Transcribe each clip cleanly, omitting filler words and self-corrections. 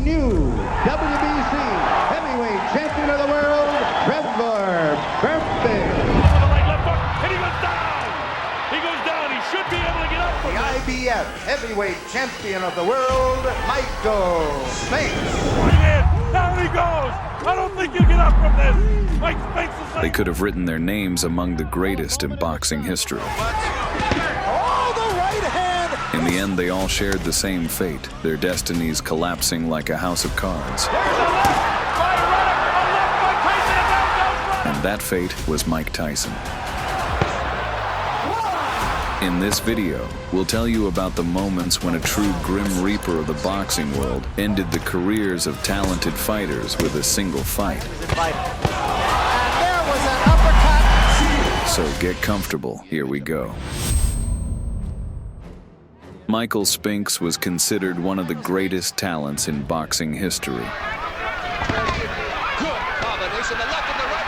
new WBC heavyweight champion of the world, Berbick. And he goes down. He goes down. He should be able to get up from The IBF heavyweight champion of the world, Spinks. Down he goes. I don't think you get up from this. Mike Spinks is They could have written their names among the greatest in boxing history. Oh, the right hand. In the end, they all shared the same fate, their destinies collapsing like a house of cards. There's a left by Ruddock. A left by Tyson. And down goes Ruddock. And that fate was Mike Tyson. In this video, we'll tell you about the moments when a true grim reaper of the boxing world ended the careers of talented fighters with a single fight. And there was an uppercut. So get comfortable, here we go. Michael Spinks was considered one of the greatest talents in boxing history. Good combination, the left and the right.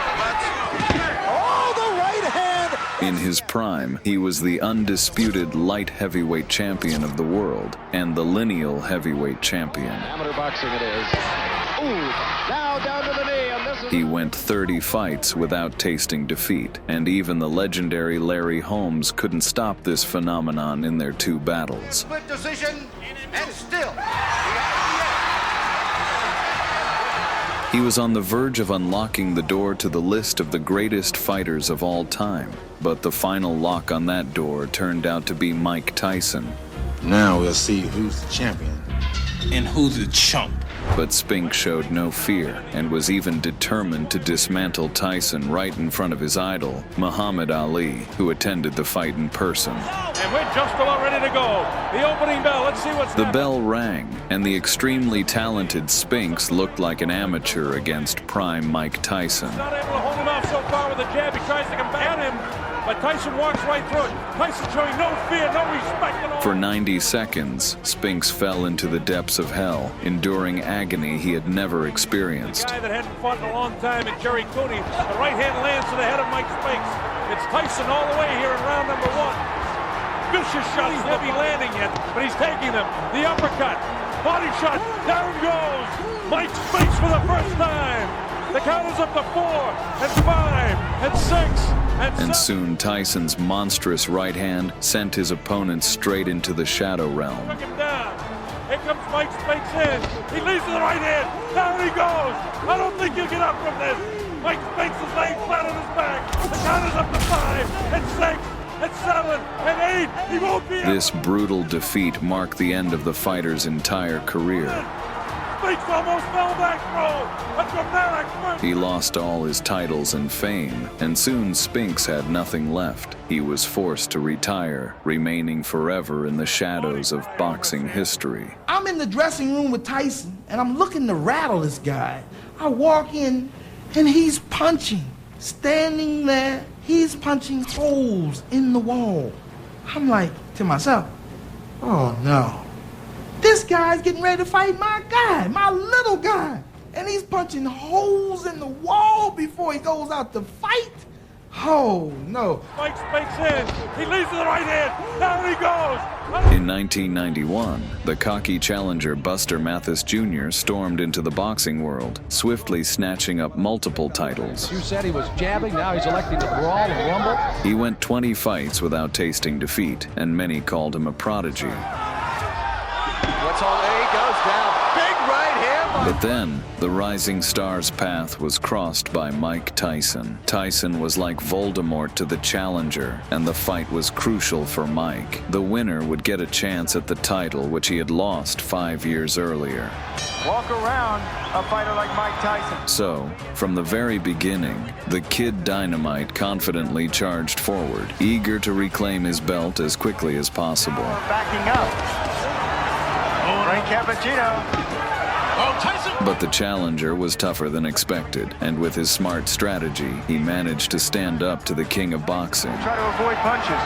Oh, the right hand. In his prime, he was the undisputed light heavyweight champion of the world and the lineal heavyweight champion. Amateur boxing it is. Ooh, now down to the knee, and this is... He went 30 fights without tasting defeat, and even the legendary Larry Holmes couldn't stop this phenomenon in their two battles. Split decision, and still. He was on the verge of unlocking the door to the list of the greatest fighters of all time, but the final lock on that door turned out to be Mike Tyson. Now we'll see who's the champion and who's the chump. But Spinks showed no fear and was even determined to dismantle Tyson right in front of his idol, Muhammad Ali, who attended the fight in person. And we're just about ready to go. The opening bell. Let's see what's The bell rang, and the extremely talented Spinks looked like an amateur against prime Mike Tyson. Not able to hold him off so far with a jab. He tries to combat him, but Tyson walks right through it. Tyson showing no fear, no respect at all. For 90 seconds, Spinks fell into the depths of hell, enduring agony he had never experienced. The guy that hadn't fought in a long time in Jerry Cooney. The right hand lands to the head of Mike Spinks. It's Tyson all the way here in round number one. Vicious shots, heavy landing yet, but he's taking them. The uppercut, body shot, down goes Mike Spinks for the first time. The count is up to 4 and 5 and 6 and 7. And soon Tyson's monstrous right hand sent his opponent straight into the shadow realm. Took him down. Here comes Mike Spinks in. He leads to the right hand. Down he goes. I don't think he'll get up from this. Mike Spinks is laying flat on his back. The count is up to 5 and 6 and 7 and 8. He won't be This brutal defeat marked the end of the fighter's entire career. Spinks almost fell back, bro. A dramatic first. He lost all his titles and fame, and soon Spinks had nothing left. He was forced to retire, remaining forever in the shadows of boxing history. I'm in the dressing room with Tyson, and I'm looking to rattle this guy. I walk in, and he's punching. Standing there, he's punching holes in the wall. I'm like to myself, oh no. This guy's getting ready to fight my guy, my little guy. And he's punching holes in the wall before he goes out to fight? Oh, no. Mike Spinks in. He leads to the right hand. Down he goes. In 1991, the cocky challenger Buster Mathis Jr. stormed into the boxing world, swiftly snatching up multiple titles. You said he was jabbing, now he's electing to brawl and rumble. He went 20 fights without tasting defeat, and many called him a prodigy. What's on A goes down. Big right hand. But then, the rising star's path was crossed by Mike Tyson. Tyson was like Voldemort to the challenger, and the fight was crucial for Mike. The winner would get a chance at the title which he had lost 5 years earlier. Walk around a fighter like Mike Tyson. So, from the very beginning, the Kid Dynamite confidently charged forward, eager to reclaim his belt as quickly as possible. Backing up. Frank Cappuccino. But the challenger was tougher than expected, and with his smart strategy, he managed to stand up to the king of boxing. Try to avoid punches.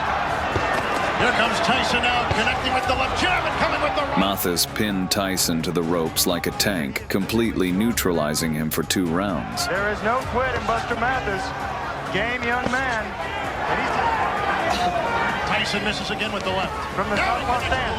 Here comes Tyson now, connecting with the left jab and coming with the right. Mathis pinned Tyson to the ropes like a tank, completely neutralizing him for 2 rounds. There is no quit in Buster Mathis. Game young man. And he's... Tyson misses again with the left. From the southpaw stand.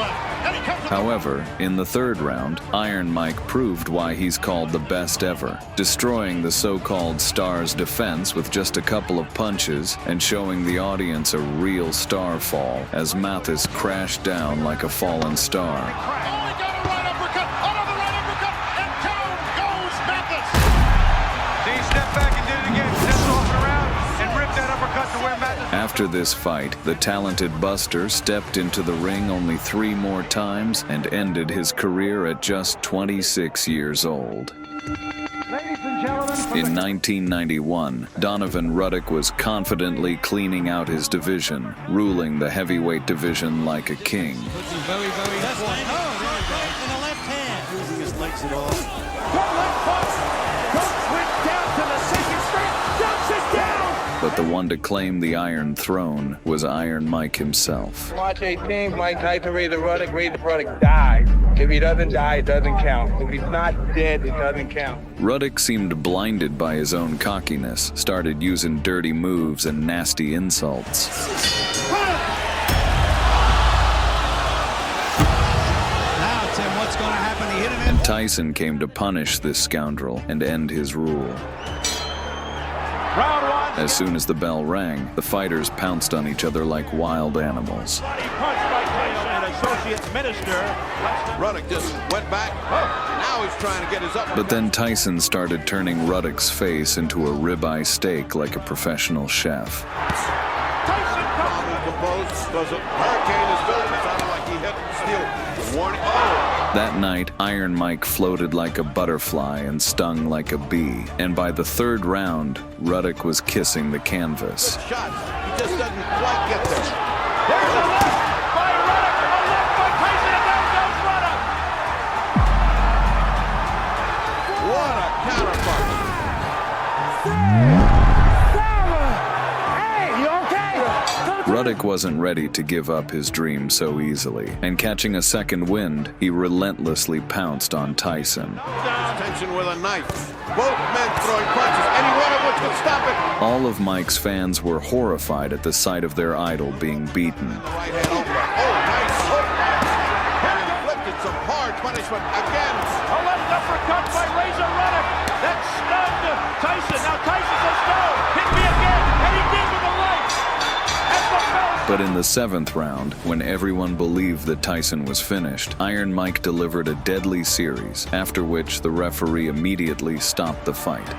However, in the third round, Iron Mike proved why he's called the best ever, destroying the so-called Stars' defense with just a couple of punches and showing the audience a real star fall as Mathis crashed down like a fallen star. After this fight, the talented Buster stepped into the ring only 3 more times and ended his career at just 26 years old. In 1991, Donovan Ruddock was confidently cleaning out his division, ruling the heavyweight division like a king. Very, very important. In the left hand. Using his legs at all. Went down to the second straight. Dumps it down. But the one to claim the Iron Throne was Iron Mike himself. March 18th, Mike Tyson raised the Ruddock dies. If he doesn't die, it doesn't count. If he's not dead, it doesn't count. Ruddock seemed blinded by his own cockiness, started using dirty moves and nasty insults. Now, Tim, what's going to happen? He hit him in. And Tyson came to punish this scoundrel and end his rule. Round 1. As soon as the bell rang, the fighters pounced on each other like wild animals. Body punch by Tyson, an associate minister. Ruddock just went back. Now he's trying to get his uppercut. But then Tyson started turning Ruddock's face into a ribeye steak like a professional chef. Tyson comes. Does a hurricane is building. It sounded like he hit steel. Warning. That night, Iron Mike floated like a butterfly and stung like a bee. And by the third round, Ruddock was kissing the canvas. Shot. He just doesn't quite get there. There's a left by Ruddock. A left by Tyson, and down goes Ruddock. What a counterpunch. Hey, you okay? Ruddock wasn't ready to give up his dream so easily, and catching a second wind, he relentlessly pounced on Tyson. Tension with a knife. Both men throwing punches, any one of which could stop it. All of Mike's fans were horrified at the sight of their idol being beaten. Right hand over. Oh, nice. And inflicted some hard punishment again. A left uppercut by Razor Ruddock. That stunned Tyson. Now Tyson says no. Hit me again. And he did with a right. But in the 7th round, when everyone believed that Tyson was finished, Iron Mike delivered a deadly series, after which the referee immediately stopped the fight. Oh, the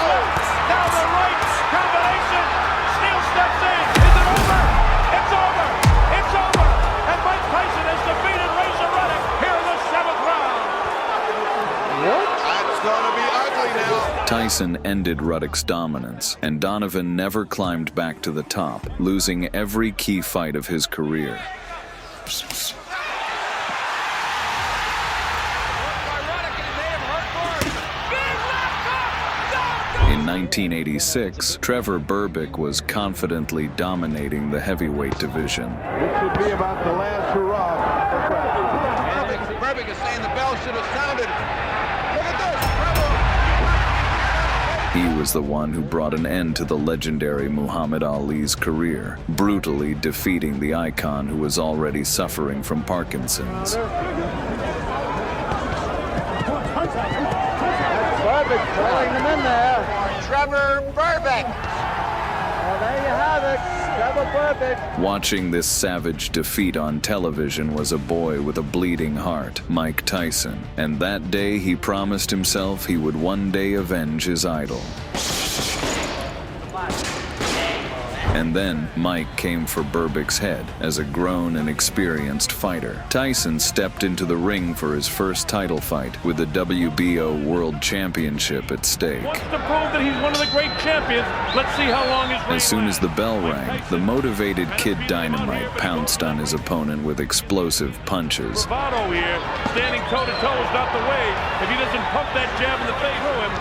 left. Now the right combination. Steele steps in. Is it over? It's over. It's over. And Mike Tyson has defeated Razor Ruddock here in the 7th round. What? That's going to be ugly now. Tyson ended Ruddock's dominance, and Donovan never climbed back to the top, losing every key fight of his career. In 1986, Trevor Berbick was confidently dominating the heavyweight division. This should be about the last hurrah. Berbick is saying the bell should have sounded. Look at this. He was the one who brought an end to the legendary Muhammad Ali's career, brutally defeating the icon who was already suffering from Parkinson's. Berbick throwing them in there. Trevor Berbick. Well, there you have it. Trevor Berbick. Watching this savage defeat on television was a boy with a bleeding heart, Mike Tyson, and that day he promised himself he would one day avenge his idol. And then Mike came for Berbick's head as a grown and experienced fighter. Tyson stepped into the ring for his first title fight with the WBO World Championship at stake. Wants to prove that he's one of the great champions. Let's see how long his reign As soon as the bell lasts. rang, the motivated Kid Dynamite pounced on his opponent with explosive punches. Bravado here, standing toe-to-toe is not the way. If he doesn't pump that jab in the face to him.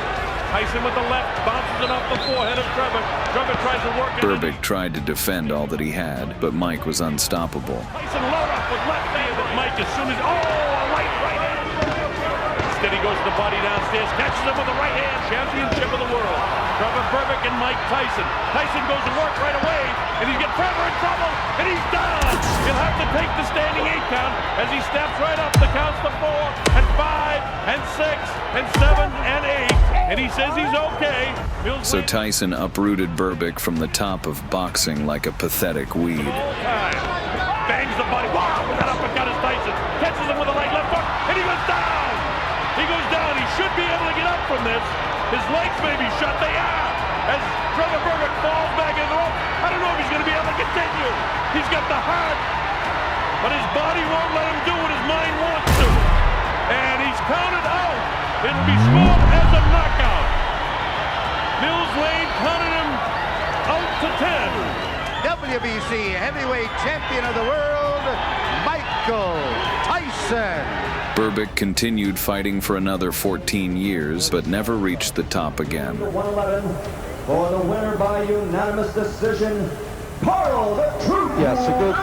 Tyson with the left, bounces it off the forehead of Trevor. Trevor tries to work it. Berbick tried to defend all that he had, but Mike was unstoppable. Tyson load up with left hand, but Mike as soon as, a right hand. it. He goes to the body downstairs, catches him with the right hand. Championship of the world. Berbick and Mike Tyson. Tyson goes to work right away, and he's got Trevor in trouble, and he's down. He'll have to take the standing 8 count as he steps right up. The counts to 4 and 5 and 6 and 7 and 8, and he says he's okay. So Tyson uprooted Berbick from the top of boxing like a pathetic weed. Bangs the body. Wow, with that uppercut is Tyson. Catches him with a left hook, and he goes down. He goes down. He should be able to get up from this. His legs may be shut. They are. As Trevor Berbick falls back in the rope. I don't know if he's going to be able to continue. He's got the heart, but his body won't let him do what his mind wants to. And he's counted out. It'll be scored as a knockout. Mills Lane counted him out to 10. WBC heavyweight champion of the world, Michael Tyson. Berbick continued fighting for another 14 years, but never reached the top again. 111 for the winner by unanimous decision, Carl the Truth. Yes, a good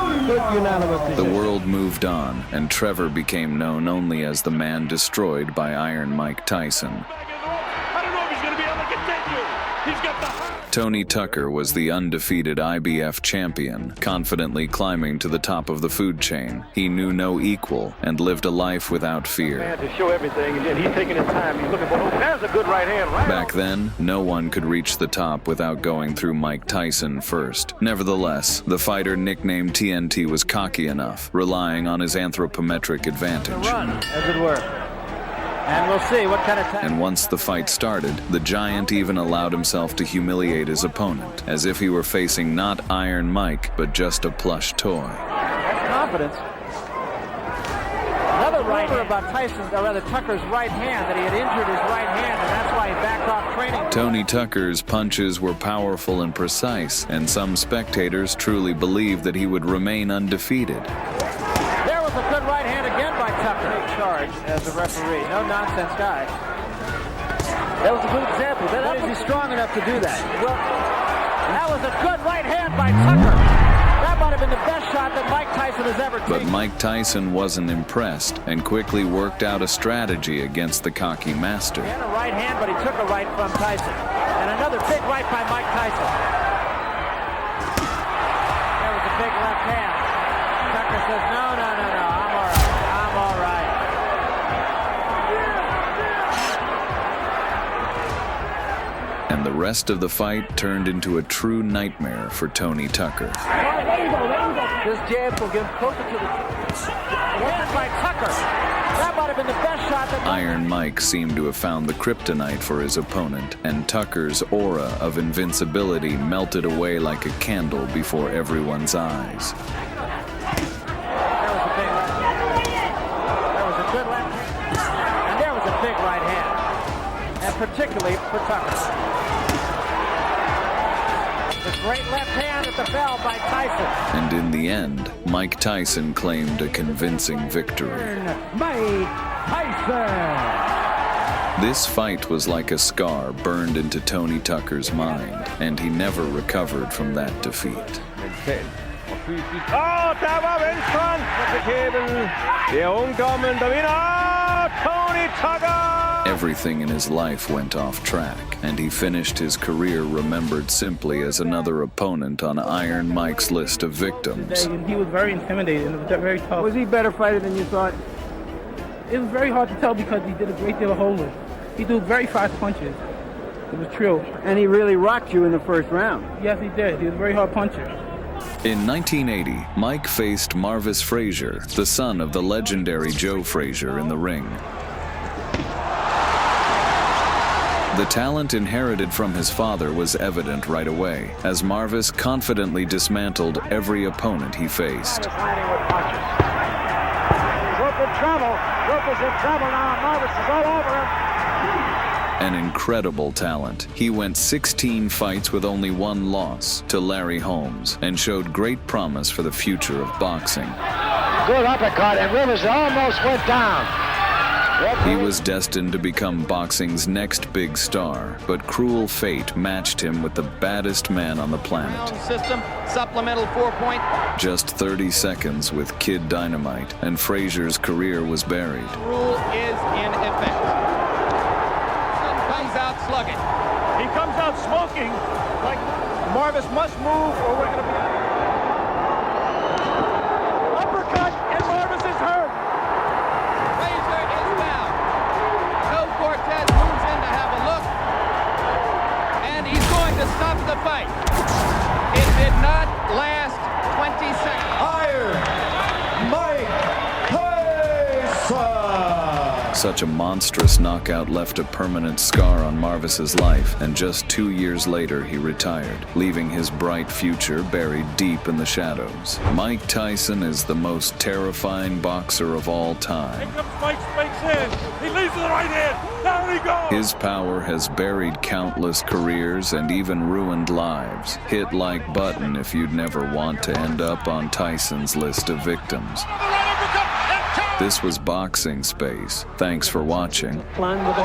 unanimous decision. The world moved on, and Trevor became known only as the man destroyed by Iron Mike Tyson. I don't know if he's going to be able to continue. He's got the heart. Tony Tucker was the undefeated IBF champion, confidently climbing to the top of the food chain. He knew no equal and lived a life without fear. Man, to show everything, and then he's taking his time. He's looking for. Oh, there's a good right hand. Right. Back then, no one could reach the top without going through Mike Tyson first. Nevertheless, the fighter nicknamed TNT was cocky enough, relying on his anthropometric advantage. Run, as it were. And we'll see what kind of time. And once the fight started, the giant even allowed himself to humiliate his opponent, as if he were facing not Iron Mike, but just a plush toy. That's confidence. Another rumor about Tyson's, or rather Tucker's right hand, that he had injured his right hand, and that's why he backed off training. Tony Tucker's punches were powerful and precise, and some spectators truly believed that he would remain undefeated. There was a good right hand again by Tucker. Take charge as a referee. No nonsense guy. That was a good example. That is he strong enough to do that? Well, that was a good right hand by Tucker. That might have been the best shot that Mike Tyson has ever taken. But Mike Tyson wasn't impressed and quickly worked out a strategy against the cocky master. He had a right hand, but he took a right from Tyson. And another big right by Mike Tyson. There was a big left hand. Tucker says, no, I'm all right. And the rest of the fight turned into a true nightmare for Tony Tucker. This jab will get closer to the hand by Tucker. That might have been the best shot that Iron Mike seemed to have found the kryptonite for his opponent, and Tucker's aura of invincibility melted away like a candle before everyone's eyes. particularly for Tucker. The great left hand at the bell by Tyson. And in the end, Mike Tyson claimed a convincing victory. Mike Tyson! This fight was like a scar burned into Tony Tucker's mind, and he never recovered from that defeat. Der var venstre på kæben. Det ungdommen, der vinder. Tony Tucker! Everything in his life went off track, and he finished his career remembered simply as another opponent on Iron Mike's list of victims. He was very intimidating and very tough. Was he a better fighter than you thought? It was very hard to tell because he did a great deal of holding. He threw very fast punches. It was true. And he really rocked you in the first round. Yes, he did. He was a very hard puncher. In 1980, Mike faced Marvis Frazier, the son of the legendary Joe Frazier, in the ring. The talent inherited from his father was evident right away, as Marvis confidently dismantled every opponent he faced. Rook in trouble. Rook is in trouble now. Marvis is all over him. An incredible talent. He went 16 fights with only one loss to Larry Holmes and showed great promise for the future of boxing. Good uppercut, and Rivers almost went down. He was destined to become boxing's next big star, but cruel fate matched him with the baddest man on the planet. System, supplemental 4-point. Just 30 seconds with Kid Dynamite, and Frazier's career was buried. Rule is in effect. Comes out slugging. He comes out smoking like Marvis must move or we're going to be out. Uppercut, and Marvis is hurt. Frazier is down. Joe Cortez moves in to have a look. And he's going to stop the fight. It did not last 20 seconds. Iron Mike Tyson! Such a monstrous knockout left a permanent scar on Marvis's life, and just 2 years later he retired, leaving his bright future buried deep in the shadows. Mike Tyson is the most terrifying boxer of all time. Here comes Mike Spinks in. He leads with the right hand. Down he goes. His power has buried countless careers and even ruined lives. Hit like button if you'd never want to end up on Tyson's list of victims. This was Boxing Space. Thanks for watching. Plan with a